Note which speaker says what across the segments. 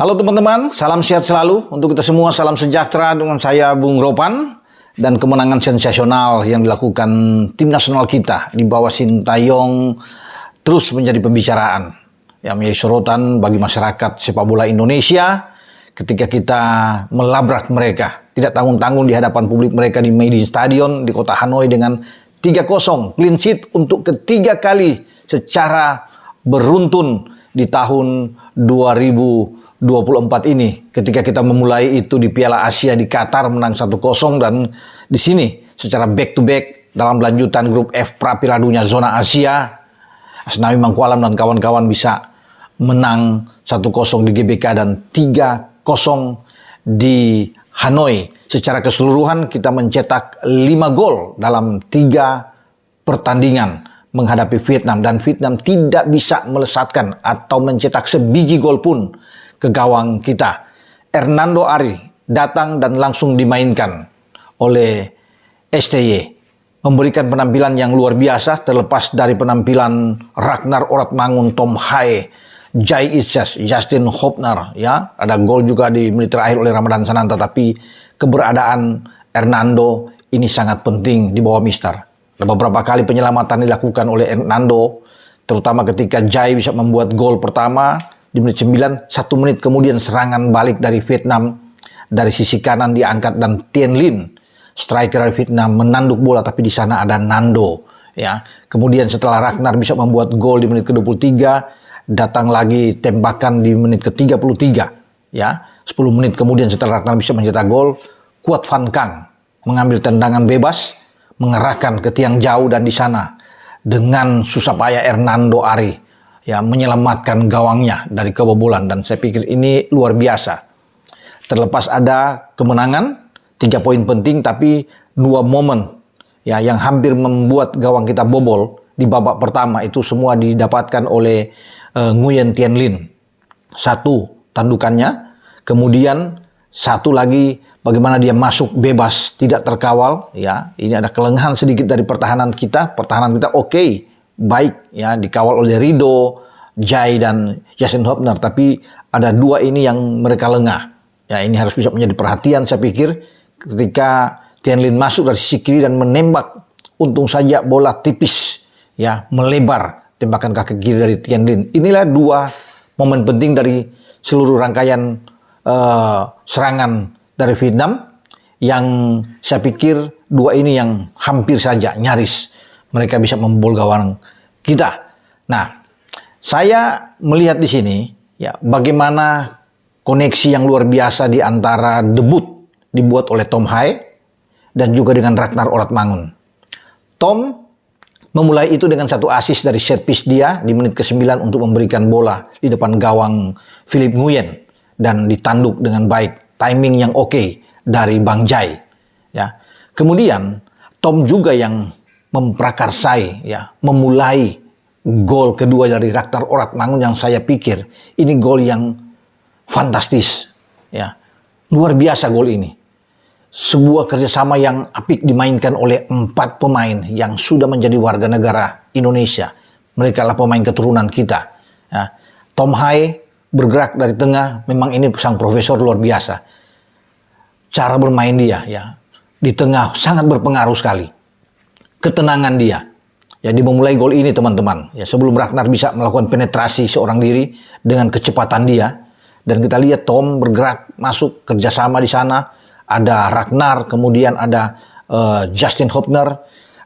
Speaker 1: Halo teman-teman, salam sehat selalu untuk kita semua, salam sejahtera dengan saya Bung Ropan. Dan kemenangan sensasional yang dilakukan tim nasional kita di bawah Sintayong terus menjadi pembicaraan, yang menjadi sorotan bagi masyarakat sepak bola Indonesia ketika kita melabrak mereka, tidak tanggung-tanggung di hadapan publik mereka di Maidin Stadion di kota Hanoi dengan 3-0 clean sheet untuk ketiga kali secara beruntun di tahun 2024 ini. Ketika kita memulai itu di Piala Asia di Qatar menang 1-0, dan di sini secara back to back dalam lanjutan grup F pra Piala Dunia zona Asia, Asnawi Mangkualam dan kawan-kawan bisa menang 1-0 di GBK dan 3-0 di Hanoi. Secara keseluruhan kita mencetak 5 gol dalam 3 pertandingan menghadapi Vietnam, dan Vietnam tidak bisa melesatkan atau mencetak sebiji gol pun ke gawang kita. Hernando Ari datang dan langsung dimainkan oleh STY, memberikan penampilan yang luar biasa terlepas dari penampilan Ragnar Oratmangun, Tom Hae, Jai Isyas, Justin Hopner, ya. Ada gol juga di menit terakhir oleh Ramadan Sananta, tapi keberadaan Hernando ini sangat penting di bawah Mister. Beberapa kali penyelamatan dilakukan oleh Hernando, terutama ketika Jai bisa membuat gol pertama di menit 9, 1 menit kemudian serangan balik dari Vietnam dari sisi kanan diangkat, dan Tien Lin, striker dari Vietnam, menanduk bola, tapi di sana ada Nando, ya. Kemudian setelah Ragnar bisa membuat gol di menit ke-23, datang lagi tembakan di menit ke-33, ya. 10 menit kemudian setelah Ragnar bisa mencetak gol, Quat Van Kang mengambil tendangan bebas, mengerahkan ke tiang jauh, dan di sana dengan susah payah Hernando Ari, ya, menyelamatkan gawangnya dari kebobolan. Dan saya pikir ini luar biasa. Terlepas ada kemenangan, 3 poin penting, tapi 2 momen, ya, yang hampir membuat gawang kita bobol di babak pertama itu semua didapatkan oleh Nguyen Tien Lin. 1 tandukannya, kemudian 1 lagi bagaimana dia masuk bebas, tidak terkawal, ya. Ini ada kelengahan sedikit dari pertahanan kita. Pertahanan kita oke, baik, ya, dikawal oleh Rido, Jai dan Justin Hopner, tapi ada 2 ini yang mereka lengah. Ya, ini harus bisa menjadi perhatian saya pikir ketika Tien Lin masuk dari sisi kiri dan menembak. Untung saja bola tipis, ya, melebar tembakan kaki kiri dari Tien Lin. Inilah 2 momen penting dari seluruh rangkaian serangan dari Vietnam, yang saya pikir 2 ini yang hampir saja nyaris mereka bisa membobol gawang kita. Nah, saya melihat di sini, ya, bagaimana koneksi yang luar biasa di antara debut dibuat oleh Tom Hae dan juga dengan Ragnar Oratmangun. Tom memulai itu dengan 1 assist dari set piece dia di menit ke-9 untuk memberikan bola di depan gawang Philip Nguyen dan ditanduk dengan baik, timing yang oke dari Bang Jai, ya. Kemudian Tom juga yang memprakarsai, ya, memulai gol kedua dari Ragnar Oratmangun yang saya pikir ini gol yang fantastis, ya. Luar biasa gol ini. Sebuah kerjasama yang apik dimainkan oleh 4 pemain yang sudah menjadi warga negara Indonesia. Mereka adalah pemain keturunan kita, ya. Tom Hae bergerak dari tengah, memang ini sang profesor luar biasa. Cara bermain dia, ya, di tengah sangat berpengaruh sekali. Ketenangan dia. Ya, dia memulai gol ini teman-teman. Ya, sebelum Ragnar bisa melakukan penetrasi seorang diri dengan kecepatan dia. Dan kita lihat Tom bergerak masuk kerjasama di sana. Ada Ragnar, kemudian ada Justin Hopner,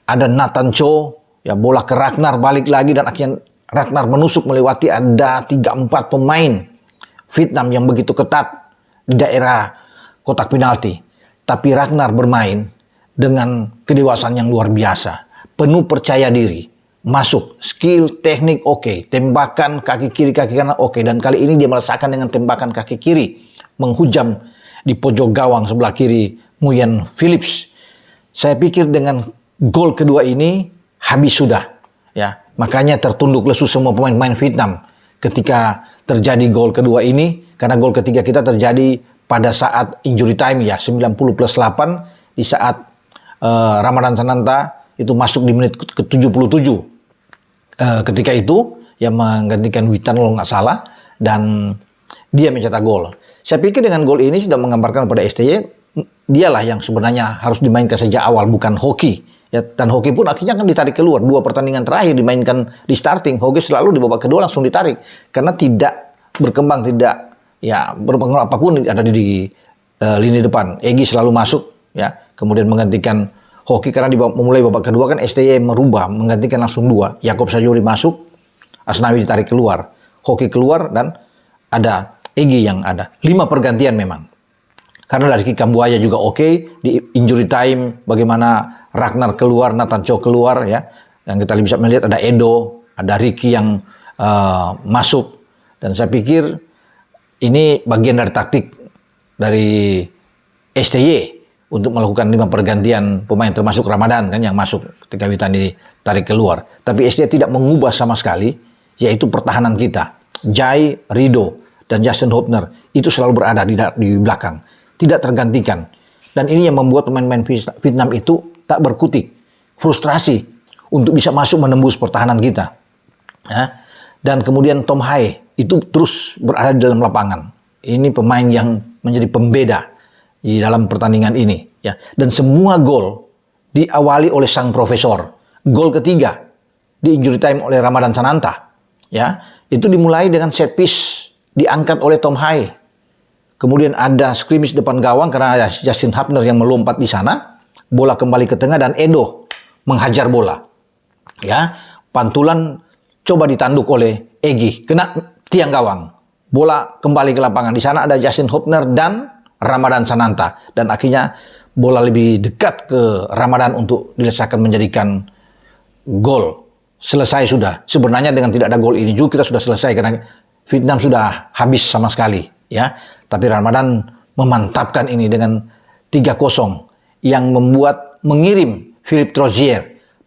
Speaker 1: ada Nathan Cho. Ya, bola ke Ragnar, balik lagi, dan akhirnya Ragnar menusuk melewati ada 3-4 pemain Vietnam yang begitu ketat di daerah kotak penalti. Tapi Ragnar bermain dengan kedewasaan yang luar biasa. Penuh percaya diri. Masuk. Skill, teknik oke. Tembakan kaki kiri, kaki kanan oke. Dan kali ini dia merasakan dengan tembakan kaki kiri. Menghujam di pojok gawang sebelah kiri Nguyen Phillips. Saya pikir dengan gol kedua ini habis sudah. Ya, makanya tertunduk lesu semua pemain-pemain Vietnam ketika terjadi gol kedua ini, karena gol ketiga kita terjadi pada saat injury time, ya, 90+8 di saat Ramadan Sananta itu masuk di menit ke-77. Ketika itu yang menggantikan Witan kalau nggak salah, dan dia mencetak gol. Saya pikir dengan gol ini sudah menggambarkan pada STY, dialah yang sebenarnya harus dimainkan sejak awal, bukan Hoki. Ya, dan Hoki pun akhirnya kan ditarik keluar. 2 pertandingan terakhir dimainkan di starting. Hoki selalu di babak kedua langsung ditarik. Karena tidak berkembang, tidak ya berpengaruh apapun ada di lini depan. Egy selalu masuk, ya, kemudian menggantikan Hoki karena memulai babak kedua kan STY merubah, menggantikan langsung 2. Yakob Sayuri masuk, Asnawi ditarik keluar, Hoki keluar, dan ada Egy yang ada. 5 pergantian memang. Karena dari Kambuaya juga oke, di injury time bagaimana Ragnar keluar, Nathan Cho keluar, ya. Yang kita bisa melihat ada Edo, ada Ricky yang masuk, dan saya pikir ini bagian dari taktik dari STY untuk melakukan 5 pergantian pemain termasuk Ramadan kan yang masuk ketika Witan ditarik keluar. Tapi STY tidak mengubah sama sekali, yaitu pertahanan kita. Jai, Rido, dan Justin Hopner itu selalu berada di belakang, tidak tergantikan. Dan ini yang membuat pemain-pemain Vietnam itu tak berkutik, frustrasi untuk bisa masuk menembus pertahanan kita. Ya. Dan kemudian Tom Hae itu terus berada di dalam lapangan. Ini pemain yang menjadi pembeda di dalam pertandingan ini, ya. Dan semua gol diawali oleh sang profesor. Gol ketiga di injury time oleh Ramadan Sananta, ya. Itu dimulai dengan set piece diangkat oleh Tom Hae. Kemudian ada scrimmage depan gawang karena ada Justin Hapner yang melompat di sana. Bola kembali ke tengah dan Edo menghajar bola. Ya, pantulan coba ditanduk oleh Egy, kena tiang gawang. Bola kembali ke lapangan. Di sana ada Justin Hopner dan Ramadan Sananta. Dan akhirnya bola lebih dekat ke Ramadan untuk dilesakan menjadikan gol. Selesai sudah. Sebenarnya dengan tidak ada gol ini juga kita sudah selesai karena Vietnam sudah habis sama sekali, ya. Tapi Ramadan memantapkan ini dengan 3-0 yang mengirim Philippe Trozier,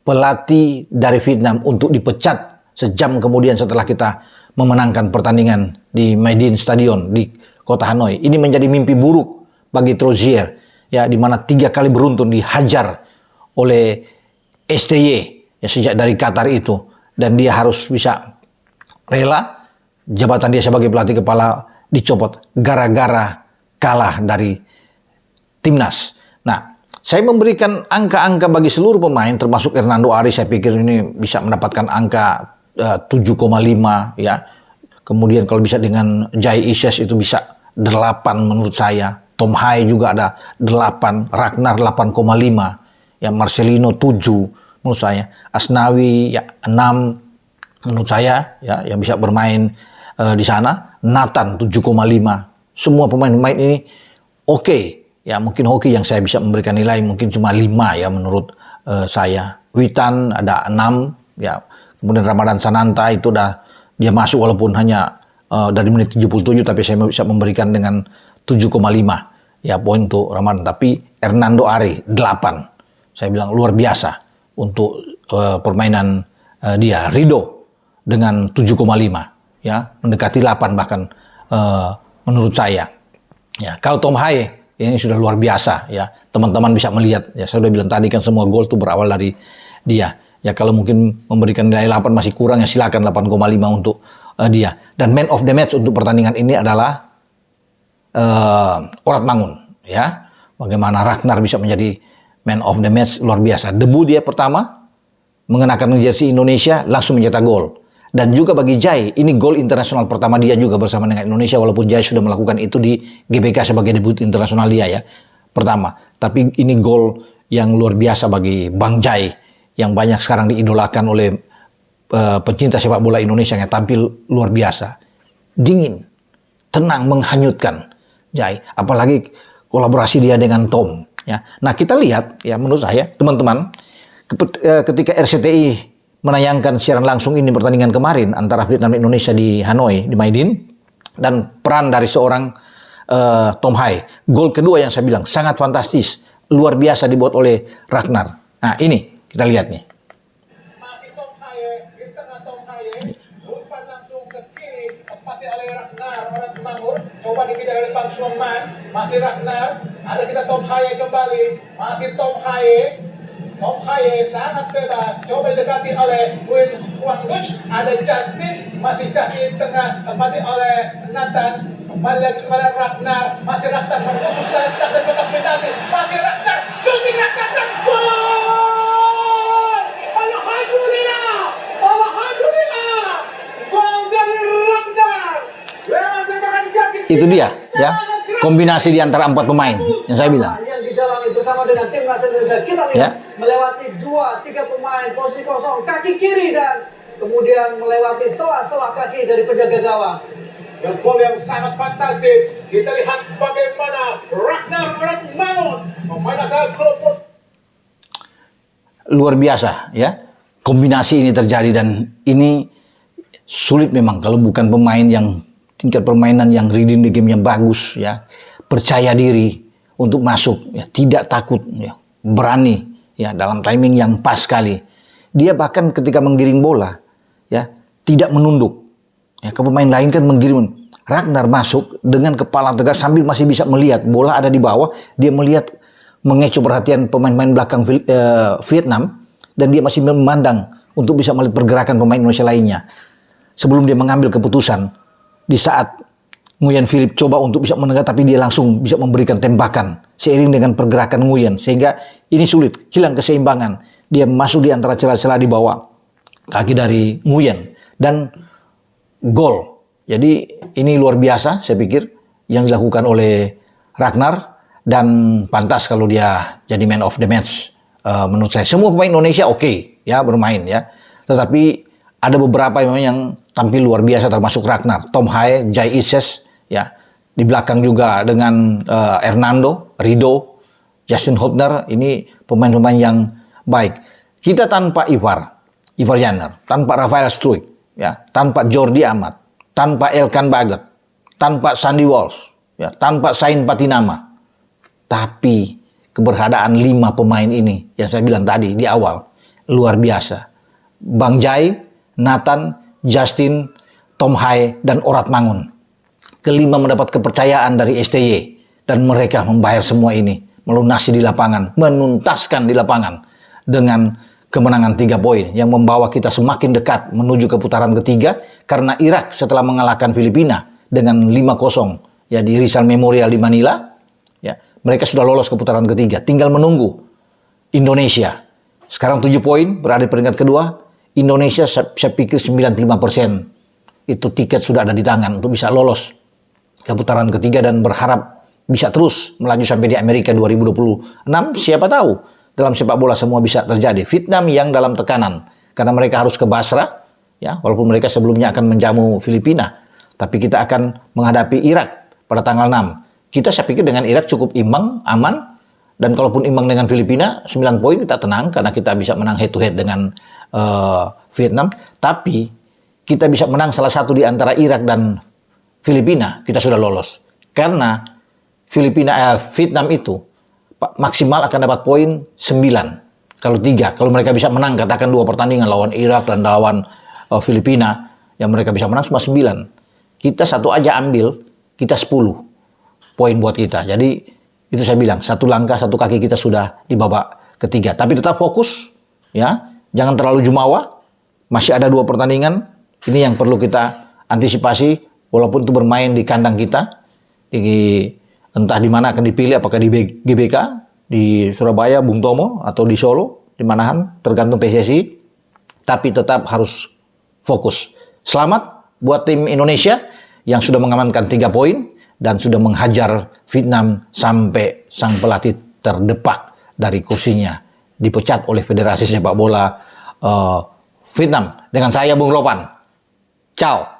Speaker 1: pelatih dari Vietnam, untuk dipecat sejam kemudian setelah kita memenangkan pertandingan di Maidin Stadion di kota Hanoi. Ini menjadi mimpi buruk bagi Trozier, ya, di mana 3 kali beruntun dihajar oleh STY, ya, sejak dari Qatar itu, dan dia harus bisa rela jabatan dia sebagai pelatih kepala dicopot gara-gara kalah dari timnas. Nah, saya memberikan angka-angka bagi seluruh pemain termasuk Hernando Ari. Saya pikir ini bisa mendapatkan angka 7,5, ya. Kemudian kalau bisa dengan Jai Ises itu bisa 8 menurut saya. Tom Hae juga ada 8, Ragnar 8,5, ya, Marcelino 7 menurut saya. Asnawi ya 6 menurut saya, ya, yang bisa bermain di sana. Nathan 7,5. Semua pemain-pemain ini oke. Ya, mungkin Hoki yang saya bisa memberikan nilai mungkin cuma 5, ya, menurut saya. Witan ada 6, ya. Kemudian Ramadan Sananta itu dia masuk walaupun hanya dari menit 77, tapi saya bisa memberikan dengan 7,5, ya, poin untuk Ramadan. Tapi Hernando Ari 8. Saya bilang luar biasa untuk permainan dia. Rido dengan 7,5, ya, mendekati 8 bahkan menurut saya. Ya, kalau Tom Hae ini sudah luar biasa, ya. Teman-teman bisa melihat, ya, saya sudah bilang tadi kan semua gol itu berawal dari dia. Ya, kalau mungkin memberikan nilai 8 masih kurang, ya silakan 8,5 untuk dia. Dan man of the match untuk pertandingan ini adalah Orat Mangun, ya. Bagaimana Ragnar bisa menjadi man of the match, luar biasa. Debu dia pertama mengenakan jersey Indonesia langsung mencetak gol. Dan juga bagi Jai, ini gol internasional pertama dia juga bersama dengan Indonesia, walaupun Jai sudah melakukan itu di GBK sebagai debut internasional dia, ya, pertama. Tapi ini gol yang luar biasa bagi Bang Jai, yang banyak sekarang diidolakan oleh pencinta sepak bola Indonesia, yang tampil luar biasa. Dingin, tenang, menghanyutkan Jai. Apalagi kolaborasi dia dengan Tom, ya. Nah, kita lihat, ya, menurut saya, teman-teman, ketika RCTI menayangkan siaran langsung ini pertandingan kemarin antara Vietnam dan Indonesia di Hanoi, di Maidin, dan peran dari seorang Tom Hae. Gol kedua yang saya bilang sangat fantastis, luar biasa dibuat oleh Ragnar. Nah, ini kita lihat nih.
Speaker 2: Masih Tom Hae, di tengah Tom Hae, umpan langsung ke kiri, tempatnya oleh Ragnar, Orat Mangun, coba dikejar oleh Pak Suman, masih Ragnar, ada kita Tom Hae kembali, masih Tom Hae. Tom Hae sangat bebas, coba didekati oleh Win Huang Duch, ada Justin, masih Justin tengah, tempati oleh Nathan, Kembali lagi kepada Ragnar. Masih Ragnar menusuk letak dan kotak penalti. Masih Ragnar. Shooting Ragnar dan gol! Alhamdulillah! Alhamdulillah! Gol dari Ragnar.
Speaker 1: Itu dia, ya. Kombinasi di antara 4 pemain yang saya bilang.
Speaker 3: Yang dijalani bersama dengan timnas Indonesia, kita lihat melewati 2-3 pemain posisi kosong kaki kiri dan kemudian melewati sela-sela kaki dari penjaga gawang.
Speaker 2: Dan gol yang sangat fantastis. Kita lihat bagaimana Ragnar Mangun, pemain asal klub
Speaker 1: Luar biasa, ya. Kombinasi ini terjadi dan ini sulit memang kalau bukan pemain yang tingkat permainan yang reading the game-nya bagus, ya, percaya diri untuk masuk, ya, tidak takut, ya, berani, ya, dalam timing yang pas sekali. Dia bahkan ketika menggiring bola, ya, tidak menunduk. Ya, ke pemain lain kan menggiring. Ragnar masuk dengan kepala tegak sambil masih bisa melihat bola ada di bawah. Dia melihat, mengecoh perhatian pemain-pemain belakang Vietnam dan dia masih memandang untuk bisa melihat pergerakan pemain Indonesia lainnya. Sebelum dia mengambil keputusan. Di saat Nguyen Philip coba untuk bisa menengah, tapi dia langsung bisa memberikan tembakan seiring dengan pergerakan Nguyen, sehingga ini sulit, hilang keseimbangan. Dia masuk di antara celah-celah di bawah kaki dari Nguyen dan gol. Jadi ini luar biasa, saya pikir yang dilakukan oleh Ragnar dan pantas kalau dia jadi man of the match. Menurut saya semua pemain Indonesia oke, ya, bermain, ya, tetapi ada beberapa yang tampil luar biasa termasuk Ragnar, Tom Hae, Jai Ises, ya. Di belakang juga dengan Hernando, Rido, Justin Hotner, ini pemain-pemain yang baik. Kita tanpa Ivar Janner, tanpa Rafael Struijk, ya, tanpa Jordi Amat, tanpa Elkan Baget, tanpa Sandy Walsh, ya, tanpa Sain Patinama. Tapi keberadaan 5 pemain ini yang saya bilang tadi di awal luar biasa. Bang Jai, Nathan, Justin, Tom Hae, dan Orat Mangun. Kelima mendapat kepercayaan dari STY dan mereka membayar semua ini, melunasi di lapangan, menuntaskan di lapangan dengan kemenangan 3 poin yang membawa kita semakin dekat menuju ke putaran ketiga karena Irak setelah mengalahkan Filipina dengan 5-0 ya di Rizal Memorial di Manila, ya, mereka sudah lolos ke putaran ketiga. Tinggal menunggu Indonesia. Sekarang 7 poin, berada di peringkat kedua. Indonesia saya pikir 95% itu tiket sudah ada di tangan untuk bisa lolos ke putaran ketiga dan berharap bisa terus melaju sampai di Amerika 2026. Siapa tahu dalam sepak bola semua bisa terjadi. Vietnam yang dalam tekanan karena mereka harus ke Basra, ya, walaupun mereka sebelumnya akan menjamu Filipina, tapi kita akan menghadapi Irak pada tanggal 6. Kita saya pikir dengan Irak cukup imbang, aman. Dan kalaupun imbang dengan Filipina, 9 poin kita tenang karena kita bisa menang head to head dengan Vietnam. Tapi kita bisa menang salah satu di antara Irak dan Filipina, kita sudah lolos. Karena Vietnam itu maksimal akan dapat poin 9. Kalau 3, kalau mereka bisa menang, katakan 2 pertandingan lawan Irak dan lawan Filipina, yang mereka bisa menang cuma 9. Kita 1 aja ambil, kita 10 poin buat kita. Jadi itu saya bilang, 1 langkah, 1 kaki kita sudah di babak ketiga. Tapi tetap fokus, ya, jangan terlalu jumawa. Masih ada 2 pertandingan. Ini yang perlu kita antisipasi, walaupun itu bermain di kandang kita. Entah di mana akan dipilih, apakah di GBK, di Surabaya, Bung Tomo, atau di Solo, di Manahan, tergantung PSSI. Tapi tetap harus fokus. Selamat buat tim Indonesia yang sudah mengamankan 3 poin. Dan sudah menghajar Vietnam sampai sang pelatih terdepak dari kursinya. Dipecat oleh Federasi Sepak Bola Vietnam. Dengan saya, Bung Ropan. Ciao.